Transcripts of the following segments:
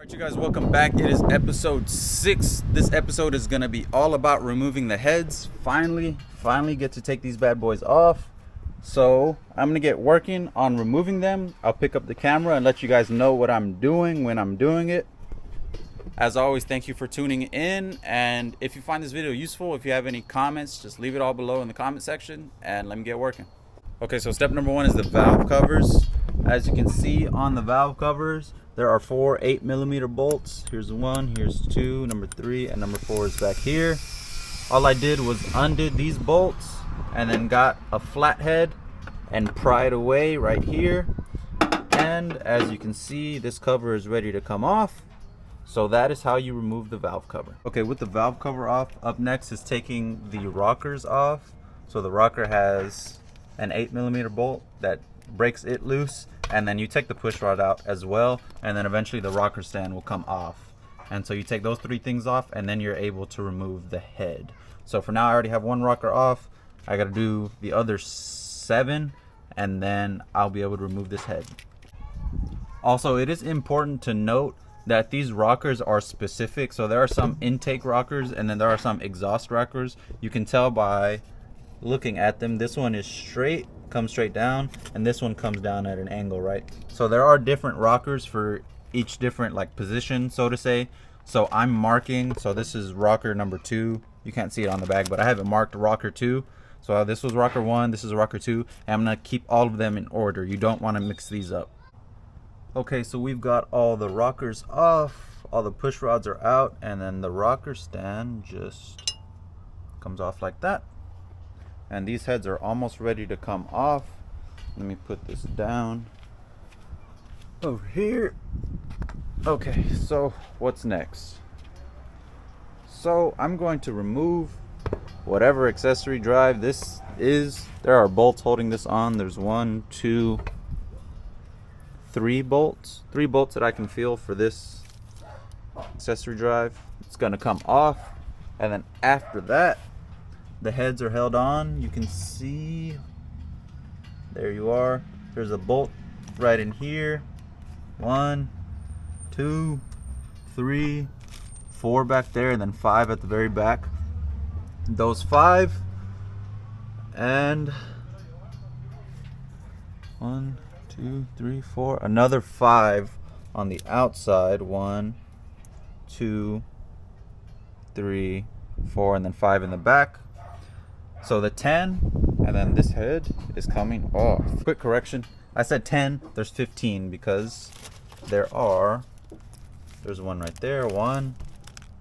Alright, you guys, welcome back. It is episode 6. This episode is going to be all about removing the heads. Finally get to take these bad boys off. So I'm going to get working on removing them. I'll pick up the camera and let you guys know what I'm doing when I'm doing it. As always, thank you for tuning in, and if you find this video useful, if you have any comments, just leave it all below in the comment section and let me get working. Okay, so step number 1 is the valve covers. As you can see on the valve covers, there are 4 8mm bolts. Here's 1, here's 2, number 3, and number 4 is back here. All I did was undid these bolts and then got a flathead and pried away right here. And as you can see, this cover is ready to come off. So that is how you remove the valve cover. Okay, with the valve cover off, up next is taking the rockers off. So the rocker has an 8mm bolt that breaks it loose, and then you take the push rod out as well, and then eventually the rocker stand will come off. And so you take those 3 things off, and then you're able to remove the head. So for now, I already have 1 rocker off. I gotta do the other 7, and then I'll be able to remove this head. Also, it is important to note that these rockers are specific. So there are some intake rockers, and then there are some exhaust rockers. You can tell by looking at them. This one is straight, comes straight down, and this one comes down at an angle, right? So there are different rockers for each different like position, so to say. So I'm marking, so this is rocker number 2. You can't see it on the bag, but I have it marked rocker 2. So this was rocker 1, this is rocker 2, and I'm gonna keep all of them in order. You don't want to mix these up. Okay, so we've got all the rockers off, all the push rods are out, and then the rocker stand just comes off like that. And these heads are almost ready to come off. Let me put this down over here. Okay, so what's next? So I'm going to remove whatever accessory drive this is. There are bolts holding this on. There's 1, 2, 3 bolts. 3 bolts that I can feel for this accessory drive. It's gonna come off, and then after that, the heads are held on. You can see, there you are. There's a bolt right in here. 1, 2, 3, 4 back there, and then 5 at the very back. Those 5, and 1, 2, 3, 4, another 5 on the outside. 1, 2, 3, 4, and then 5 in the back. So the 10, and then this head is coming off. Quick correction, I said 10, there's 15 because there's 1 right there. 1,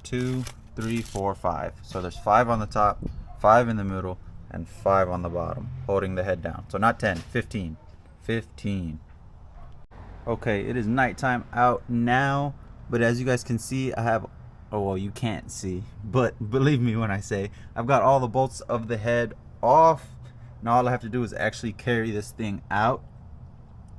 2, 3, 4, 5. So there's 5 on the top, 5 in the middle, and 5 on the bottom, holding the head down. So not 10, 15. 15. Okay, it is nighttime out now, but as you guys can see, I have, oh well, you can't see, but believe me when I say I've got all the bolts of the head off. Now all I have to do is actually carry this thing out.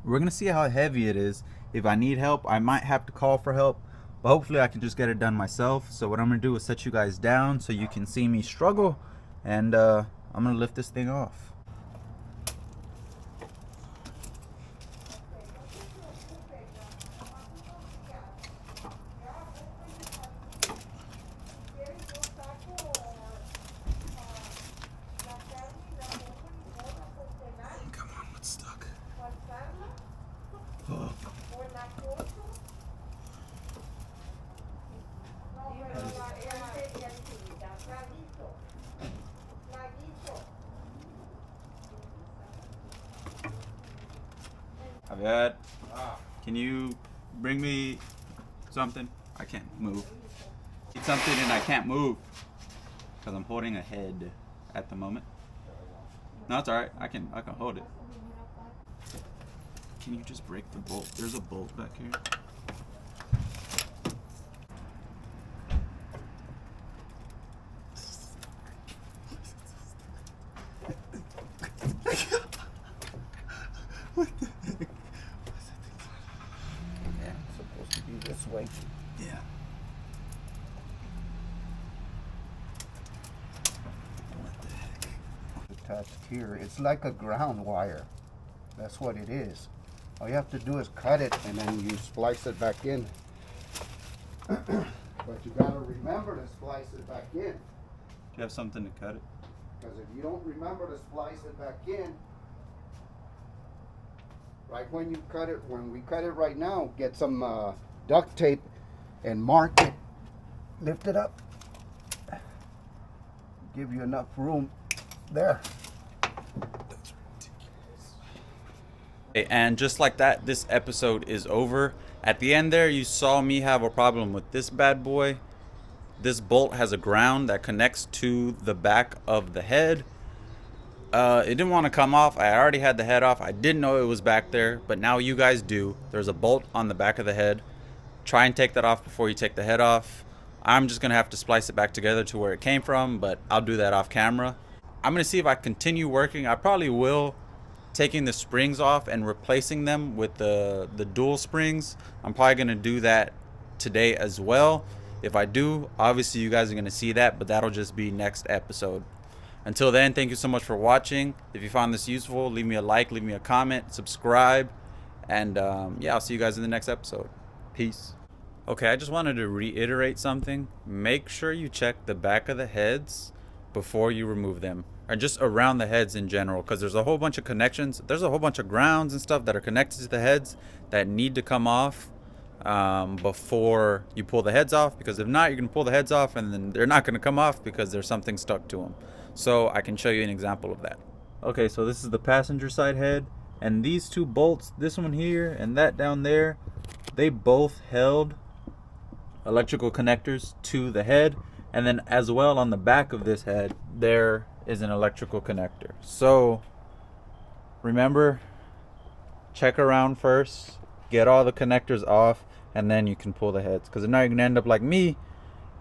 We're gonna see how heavy it is. If I need help, I might have to call for help, but hopefully I can just get it done myself. So what I'm gonna do is set you guys down so you can see me struggle, and I'm gonna lift this thing off. Aviad, can you bring me something? I can't move. Need something and I can't move because I'm holding a head at the moment. No, it's alright. I can hold it. Can you just break the bolt? There's a bolt back here. What the heck? Yeah, it's supposed to be this way. Yeah. What the heck? Attached here. It's like a ground wire. That's what it is. All you have to do is cut it and then you splice it back in. But you gotta remember to splice it back in. Do you have something to cut it? Because if you don't remember to splice it back in, right when you cut it, when we cut it right now, get some duct tape and mark it. Lift it up. Give you enough room there. Okay, and just like that, this episode is over. At the end there, you saw me have a problem with this bad boy. This bolt has a ground that connects to the back of the head. It didn't want to come off. I already had the head off. I didn't know it was back there, but now you guys do. There's a bolt on the back of the head. Try and take that off before you take the head off. I'm just gonna have to splice it back together to where it came from, but I'll do that off camera. I'm gonna see if I continue working. I probably will, taking the springs off and replacing them with the dual springs. I'm probably gonna do that today as well. If I do, obviously you guys are gonna see that, but that'll just be next episode. Until then, thank you so much for watching. If you found this useful, leave me a like, leave me a comment, subscribe, and yeah, I'll see you guys in the next episode. Peace. Okay, I just wanted to reiterate something. Make sure you check the back of the heads before you remove them, or just around the heads in general, because there's a whole bunch of connections. There's a whole bunch of grounds and stuff that are connected to the heads that need to come off before you pull the heads off, because if not, you're going to pull the heads off and then they're not going to come off because there's something stuck to them. So I can show you an example of that. Okay, so this is the passenger side head, and these two bolts, this one here and that down there, they both held electrical connectors to the head, and then as well on the back of this head there is an electrical connector. So remember, check around first, get all the connectors off, and then you can pull the heads, because now you're gonna end up like me.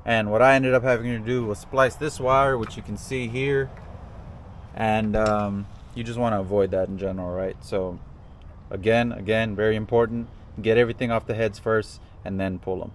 And what I ended up having to do was splice this wire, which you can see here, and you just want to avoid that in general, right? So again, very important, get everything off the heads first and then pull them.